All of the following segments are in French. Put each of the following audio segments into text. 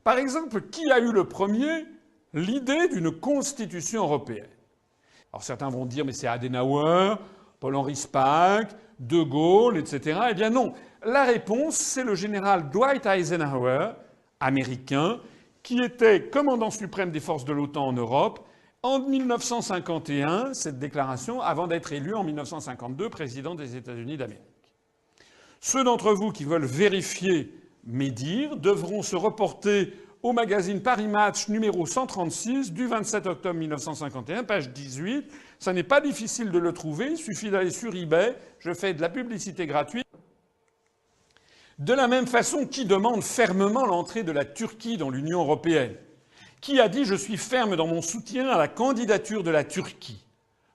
Par exemple, qui a eu le premier l'idée d'une constitution européenne? Alors certains vont dire mais c'est Adenauer, Paul-Henri Spaak, De Gaulle, etc. Eh bien non. La réponse, c'est le général Dwight Eisenhower, américain, qui était commandant suprême des forces de l'OTAN en Europe en 1951, cette déclaration, avant d'être élu en 1952 président des États-Unis d'Amérique. Ceux d'entre vous qui veulent vérifier mes dires devront se reporter au magazine Paris Match numéro 136 du 27 octobre 1951, page 18. Ça n'est pas difficile de le trouver, il suffit d'aller sur eBay, je fais de la publicité gratuite. De la même façon, qui demande fermement l'entrée de la Turquie dans l'Union européenne? Qui a dit « Je suis ferme dans mon soutien à la candidature de la Turquie ».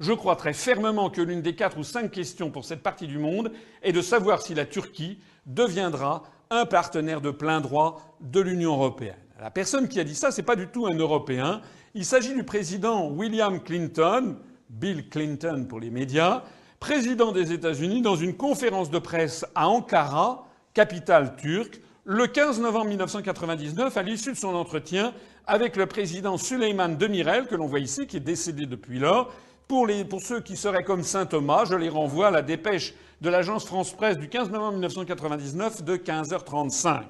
Je crois très fermement que l'une des 4 ou 5 questions pour cette partie du monde est de savoir si la Turquie deviendra un partenaire de plein droit de l'Union européenne. La personne qui a dit ça, c'est pas du tout un Européen. Il s'agit du président William Clinton, Bill Clinton pour les médias, président des États-Unis, dans une conférence de presse à Ankara, capitale turque, le 15 novembre 1999, à l'issue de son entretien avec le président Süleyman Demirel, que l'on voit ici, qui est décédé depuis lors. Pour ceux qui seraient comme saint Thomas, je les renvoie à la dépêche de l'agence France-Presse du 15 novembre 1999 de 15h35.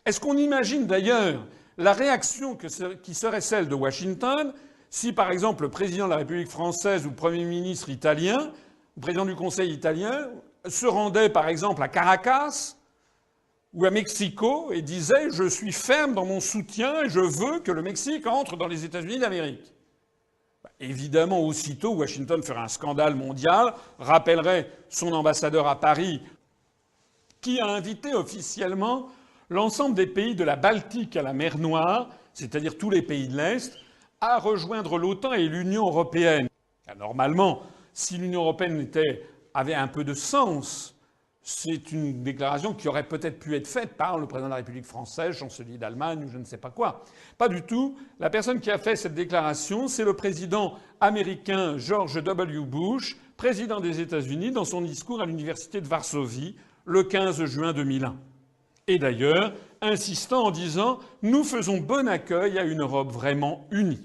Est-ce qu'on imagine d'ailleurs la réaction qui serait celle de Washington si, par exemple, le président de la République française ou le Premier ministre italien, le président du Conseil italien, se rendait, par exemple, à Caracas ou à Mexico et disait « Je suis ferme dans mon soutien et je veux que le Mexique entre dans les États-Unis d'Amérique ». Évidemment, aussitôt, Washington ferait un scandale mondial, rappellerait son ambassadeur à Paris, qui a invité officiellement l'ensemble des pays de la Baltique à la mer Noire, c'est-à-dire tous les pays de l'Est, à rejoindre l'OTAN et l'Union européenne. Normalement, si l'Union européenne avait un peu de sens, c'est une déclaration qui aurait peut-être pu être faite par le président de la République française, chancelier d'Allemagne ou je ne sais pas quoi. Pas du tout. La personne qui a fait cette déclaration, c'est le président américain George W. Bush, président des États-Unis, dans son discours à l'université de Varsovie le 15 juin 2001. Et d'ailleurs, insistant en disant « Nous faisons bon accueil à une Europe vraiment unie ».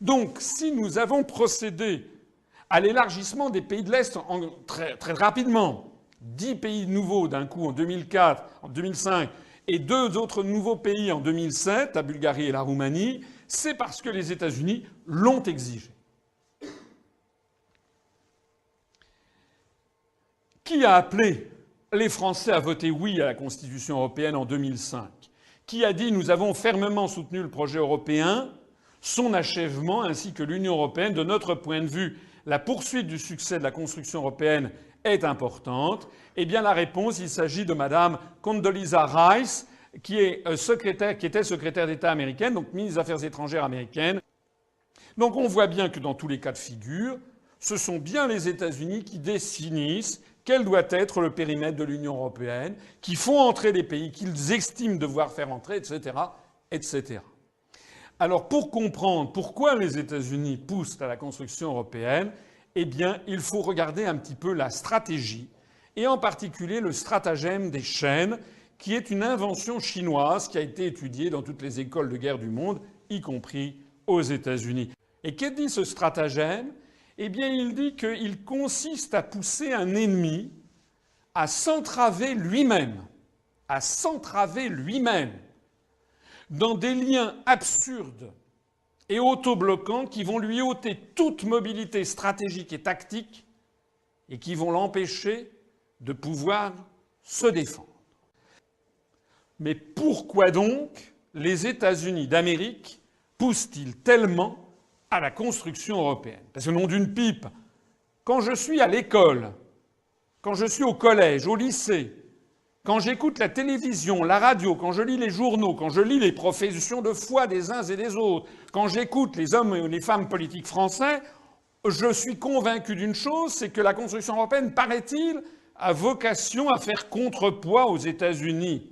Donc, si nous avons procédé à l'élargissement des pays de l'Est très, très rapidement, 10 pays nouveaux d'un coup en 2004, en 2005, et 2 autres nouveaux pays en 2007, la Bulgarie et la Roumanie, c'est parce que les États-Unis l'ont exigé. Qui a appelé les Français à voter oui à la Constitution européenne en 2005? Qui a dit « Nous avons fermement soutenu le projet européen, son achèvement ainsi que l'Union européenne. De notre point de vue, la poursuite du succès de la construction européenne est importante ». Eh bien, la réponse, il s'agit de Madame Condoleezza Rice, qui était secrétaire d'État américaine, donc ministre des Affaires étrangères américaine. Donc on voit bien que dans tous les cas de figure, ce sont bien les États-Unis qui définissent quel doit être le périmètre de l'Union européenne, qui font entrer les pays qu'ils estiment devoir faire entrer, etc., etc. Alors, pour comprendre pourquoi les États-Unis poussent à la construction européenne, eh bien, il faut regarder un petit peu la stratégie, et en particulier le stratagème des chaînes, qui est une invention chinoise qui a été étudiée dans toutes les écoles de guerre du monde, y compris aux États-Unis. Et qu'est-ce que dit ce stratagème? Eh bien, il dit qu'il consiste à pousser un ennemi à s'entraver lui-même, dans des liens absurdes et autobloquants qui vont lui ôter toute mobilité stratégique et tactique et qui vont l'empêcher de pouvoir se défendre. Mais pourquoi donc les États-Unis d'Amérique poussent-ils tellement à la construction européenne? Parce que nom d'une pipe, quand je suis à l'école, quand je suis au collège, au lycée, quand j'écoute la télévision, la radio, quand je lis les journaux, quand je lis les professions de foi des uns et des autres, quand j'écoute les hommes et les femmes politiques français, je suis convaincu d'une chose, c'est que la construction européenne, paraît-il, a vocation à faire contrepoids aux États-Unis.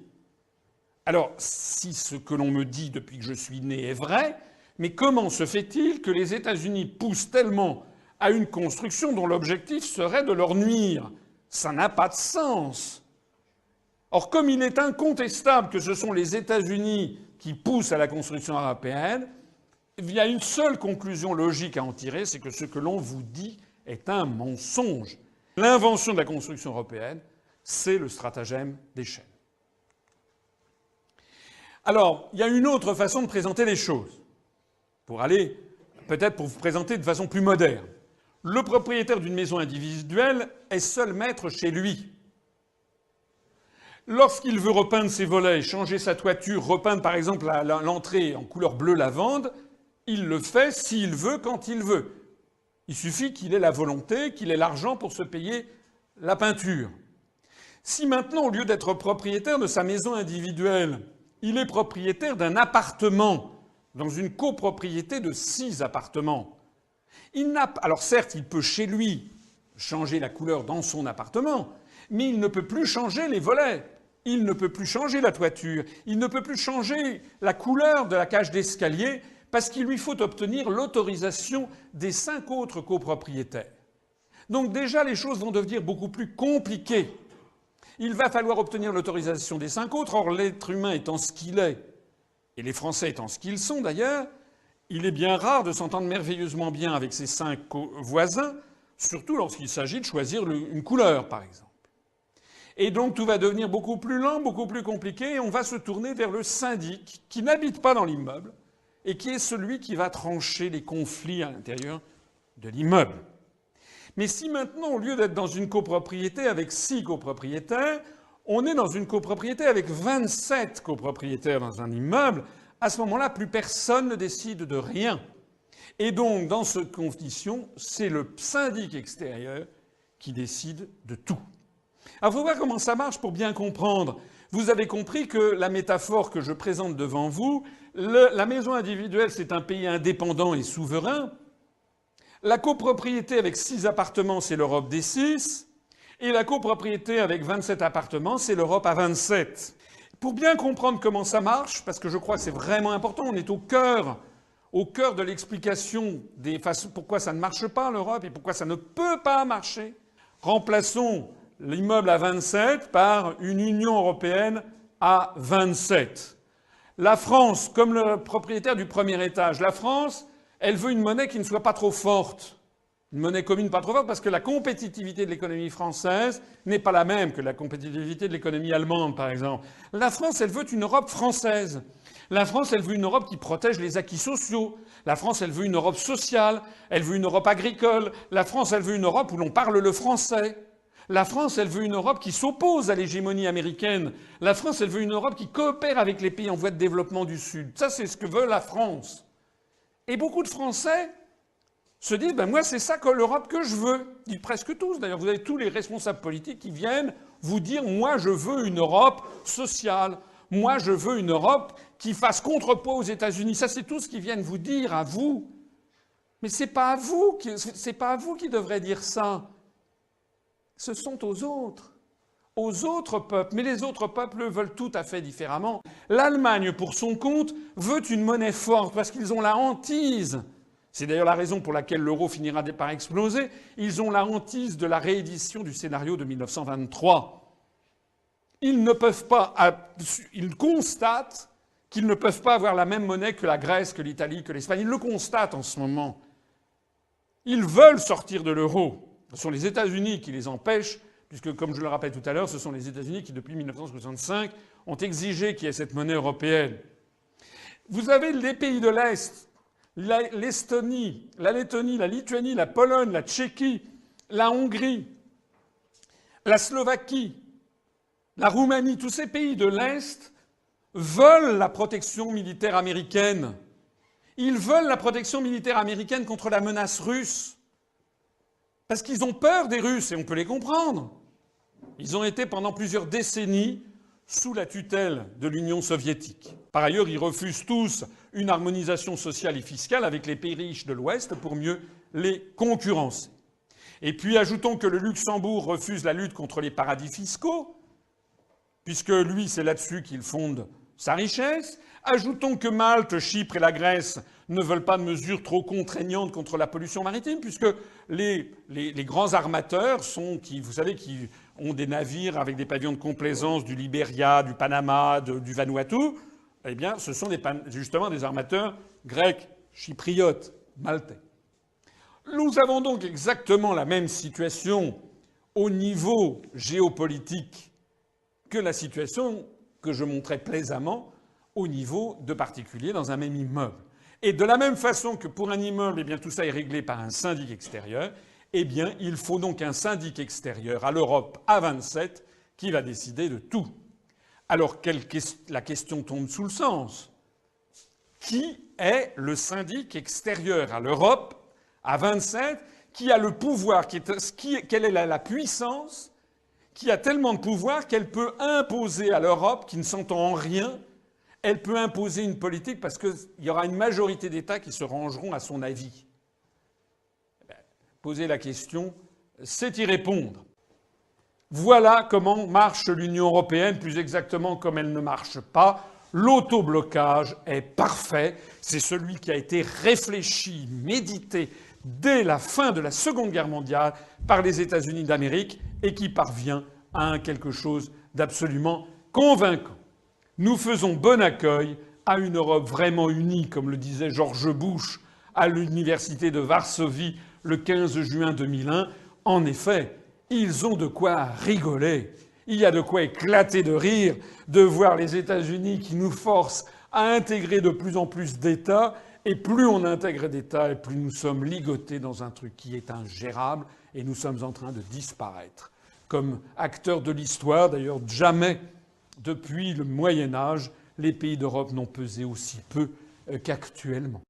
Alors, si ce que l'on me dit depuis que je suis né est vrai, mais comment se fait-il que les États-Unis poussent tellement à une construction dont l'objectif serait de leur nuire? Ça n'a pas de sens. Or, comme il est incontestable que ce sont les États-Unis qui poussent à la construction européenne, il y a une seule conclusion logique à en tirer, c'est que ce que l'on vous dit est un mensonge. L'invention de la construction européenne, c'est le stratagème des chaînes. Alors, il y a une autre façon de présenter les choses, peut-être pour vous présenter de façon plus moderne. Le propriétaire d'une maison individuelle est seul maître chez lui. Lorsqu'il veut repeindre ses volets, changer sa toiture, repeindre par exemple l'entrée en couleur bleu lavande, il le fait s'il veut, quand il veut. Il suffit qu'il ait la volonté, qu'il ait l'argent pour se payer la peinture. Si maintenant, au lieu d'être propriétaire de sa maison individuelle, il est propriétaire d'un appartement dans une copropriété de 6 appartements, alors certes, il peut chez lui changer la couleur dans son appartement, mais il ne peut plus changer les volets. Il ne peut plus changer la toiture. Il ne peut plus changer la couleur de la cage d'escalier parce qu'il lui faut obtenir l'autorisation des 5 autres copropriétaires. Donc déjà, les choses vont devenir beaucoup plus compliquées. Il va falloir obtenir l'autorisation des 5 autres. Or, l'être humain étant ce qu'il est, et les Français étant ce qu'ils sont d'ailleurs, il est bien rare de s'entendre merveilleusement bien avec ses 5 voisins, surtout lorsqu'il s'agit de choisir une couleur, par exemple. Et donc tout va devenir beaucoup plus lent, beaucoup plus compliqué, et on va se tourner vers le syndic, qui n'habite pas dans l'immeuble, et qui est celui qui va trancher les conflits à l'intérieur de l'immeuble. Mais si maintenant, au lieu d'être dans une copropriété avec 6 copropriétaires, on est dans une copropriété avec 27 copropriétaires dans un immeuble, à ce moment-là, plus personne ne décide de rien. Et donc, dans cette condition, c'est le syndic extérieur qui décide de tout. Alors, il faut voir comment ça marche pour bien comprendre. Vous avez compris que la métaphore que je présente devant vous, la maison individuelle, c'est un pays indépendant et souverain. La copropriété avec 6 appartements, c'est l'Europe des 6. Et la copropriété avec 27 appartements, c'est l'Europe à 27. Pour bien comprendre comment ça marche, parce que je crois que c'est vraiment important, on est au cœur de l'explication des façons pourquoi ça ne marche pas l'Europe et pourquoi ça ne peut pas marcher. Remplaçons l'immeuble à 27 par une Union européenne à 27. La France, comme le propriétaire du premier étage, la France, elle veut une monnaie qui ne soit pas trop forte. Une monnaie commune pas trop forte parce que la compétitivité de l'économie française n'est pas la même que la compétitivité de l'économie allemande, par exemple. La France, elle veut une Europe française. La France, elle veut une Europe qui protège les acquis sociaux. La France, elle veut une Europe sociale. Elle veut une Europe agricole. La France, elle veut une Europe où l'on parle le français. La France, elle veut une Europe qui s'oppose à l'hégémonie américaine. La France, elle veut une Europe qui coopère avec les pays en voie de développement du Sud. Ça, c'est ce que veut la France. Et beaucoup de Français se disent moi, c'est ça que l'Europe que je veux. Ils disent presque tous. D'ailleurs, vous avez tous les responsables politiques qui viennent vous dire moi, je veux une Europe sociale. Moi, je veux une Europe qui fasse contrepoids aux États-Unis. Ça, c'est tout ce qu'ils viennent vous dire à vous. Mais c'est pas à vous qui devrez dire ça. Ce sont aux autres peuples. Mais les autres peuples veulent tout à fait différemment. L'Allemagne, pour son compte, veut une monnaie forte parce qu'ils ont la hantise. C'est d'ailleurs la raison pour laquelle l'euro finira par exploser. Ils ont la hantise de la réédition du scénario de 1923. Ils constatent qu'ils ne peuvent pas avoir la même monnaie que la Grèce, que l'Italie, que l'Espagne. Ils le constatent en ce moment. Ils veulent sortir de l'euro. Ce sont les États-Unis qui les empêchent, puisque, comme je le rappelle tout à l'heure, ce sont les États-Unis qui, depuis 1965, ont exigé qu'il y ait cette monnaie européenne. Vous avez les pays de l'Est, l'Estonie, la Lettonie, la Lituanie, la Pologne, la Tchéquie, la Hongrie, la Slovaquie, la Roumanie, tous ces pays de l'Est veulent la protection militaire américaine. Ils veulent la protection militaire américaine contre la menace russe. Parce qu'ils ont peur des Russes, et on peut les comprendre. Ils ont été pendant plusieurs décennies sous la tutelle de l'Union soviétique. Par ailleurs, ils refusent tous une harmonisation sociale et fiscale avec les pays riches de l'Ouest pour mieux les concurrencer. Et puis ajoutons que le Luxembourg refuse la lutte contre les paradis fiscaux, puisque lui, c'est là-dessus qu'il fonde sa richesse. Ajoutons que Malte, Chypre et la Grèce ne veulent pas de mesures trop contraignantes contre la pollution maritime, puisque les grands armateurs vous savez, qui ont des navires avec des pavillons de complaisance du Libéria, du Panama, du Vanuatu, eh bien, ce sont justement des armateurs grecs, chypriotes, maltais. Nous avons donc exactement la même situation au niveau géopolitique que la situation que je montrais plaisamment au niveau de particuliers dans un même immeuble. Et de la même façon que pour un immeuble, eh bien, tout ça est réglé par un syndic extérieur, eh bien, il faut donc un syndic extérieur à l'Europe à 27 qui va décider de tout. Alors, la question tombe sous le sens. Qui est le syndic extérieur à l'Europe à 27 qui a le pouvoir, quelle est la puissance qui a tellement de pouvoir qu'elle peut imposer à l'Europe, qui ne s'entend en rien, elle peut imposer une politique parce qu'il y aura une majorité d'États qui se rangeront à son avis. Poser la question, c'est y répondre. Voilà comment marche l'Union européenne, plus exactement comme elle ne marche pas. L'autoblocage est parfait. C'est celui qui a été réfléchi, médité dès la fin de la Seconde Guerre mondiale par les États-Unis d'Amérique et qui parvient à quelque chose d'absolument convaincant. Nous faisons bon accueil à une Europe vraiment unie, comme le disait George Bush à l'université de Varsovie le 15 juin 2001. En effet, ils ont de quoi rigoler. Il y a de quoi éclater de rire de voir les États-Unis qui nous forcent à intégrer de plus en plus d'États. Et plus on intègre d'États, et plus nous sommes ligotés dans un truc qui est ingérable, et nous sommes en train de disparaître. Comme acteurs de l'histoire, d'ailleurs, jamais, depuis le Moyen Âge, les pays d'Europe n'ont pesé aussi peu qu'actuellement.